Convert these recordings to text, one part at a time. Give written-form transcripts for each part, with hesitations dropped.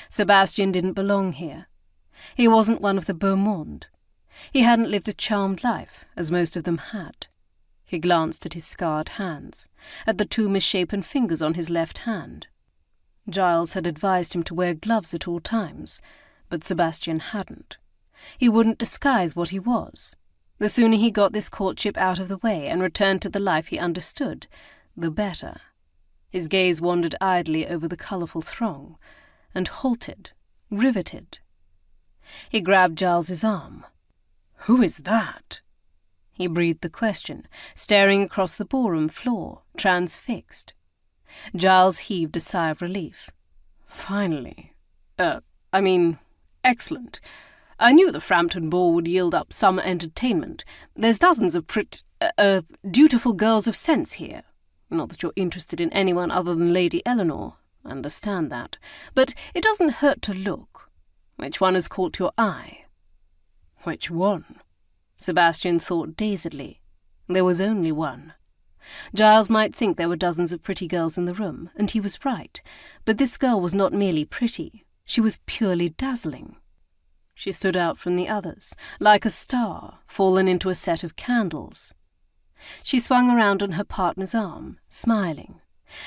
Sebastian didn't belong here. He wasn't one of the beau monde. He hadn't lived a charmed life, as most of them had. He glanced at his scarred hands, at the 2 misshapen fingers on his left hand. Giles had advised him to wear gloves at all times, but Sebastian hadn't. He wouldn't disguise what he was. The sooner he got this courtship out of the way and returned to the life he understood, the better. His gaze wandered idly over the colourful throng, and halted, riveted. He grabbed Giles's arm. "Who is that?" He breathed the question, staring across the ballroom floor, transfixed. Giles heaved a sigh of relief. "Finally. Excellent. I knew the Frampton Ball would yield up some entertainment. There's dozens of dutiful girls of sense here. Not that you're interested in anyone other than Lady Eleanor. I understand that. But it doesn't hurt to look. Which one has caught your eye?" "Which one?" Sebastian thought dazedly. There was only one. Giles might think there were dozens of pretty girls in the room, and he was right, but this girl was not merely pretty, she was purely dazzling. She stood out from the others, like a star fallen into a set of candles. She swung around on her partner's arm, smiling,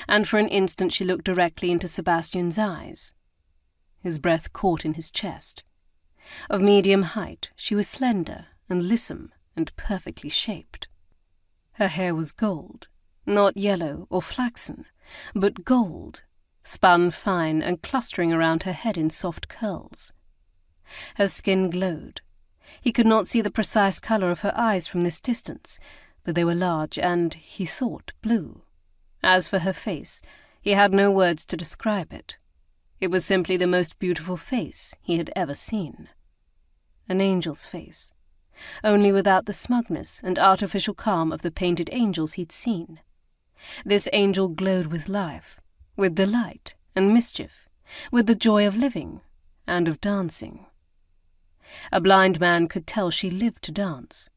and for an instant she looked directly into Sebastian's eyes. His breath caught in his chest. Of medium height, she was slender and lissom and perfectly shaped. Her hair was gold, not yellow or flaxen, but gold, spun fine and clustering around her head in soft curls. Her skin glowed. He could not see the precise colour of her eyes from this distance, but they were large and, he thought, blue. As for her face, he had no words to describe it. It was simply the most beautiful face he had ever seen. An angel's face, only without the smugness and artificial calm of the painted angels he'd seen. This angel glowed with life, with delight and mischief, with the joy of living and of dancing. A blind man could tell she lived to dance.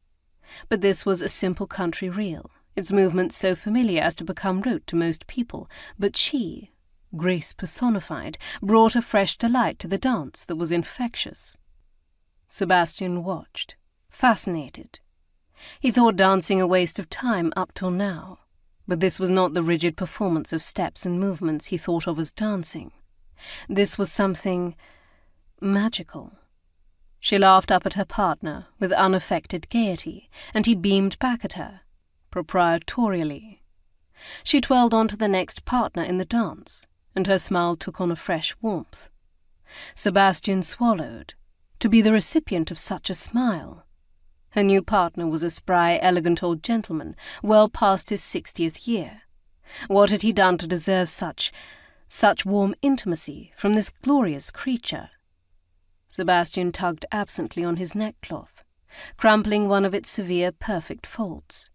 But this was a simple country reel, its movements so familiar as to become rote to most people, but she, grace personified, brought a fresh delight to the dance that was infectious. Sebastian watched, fascinated. He thought dancing a waste of time up till now, but this was not the rigid performance of steps and movements he thought of as dancing. This was something magical. She laughed up at her partner with unaffected gaiety, and he beamed back at her, proprietorially. She twirled on to the next partner in the dance, and her smile took on a fresh warmth. Sebastian swallowed, to be the recipient of such a smile. Her new partner was a spry, elegant old gentleman, well past his 60th year. What had he done to deserve such warm intimacy from this glorious creature? Sebastian tugged absently on his neckcloth, crumpling one of its severe, perfect folds.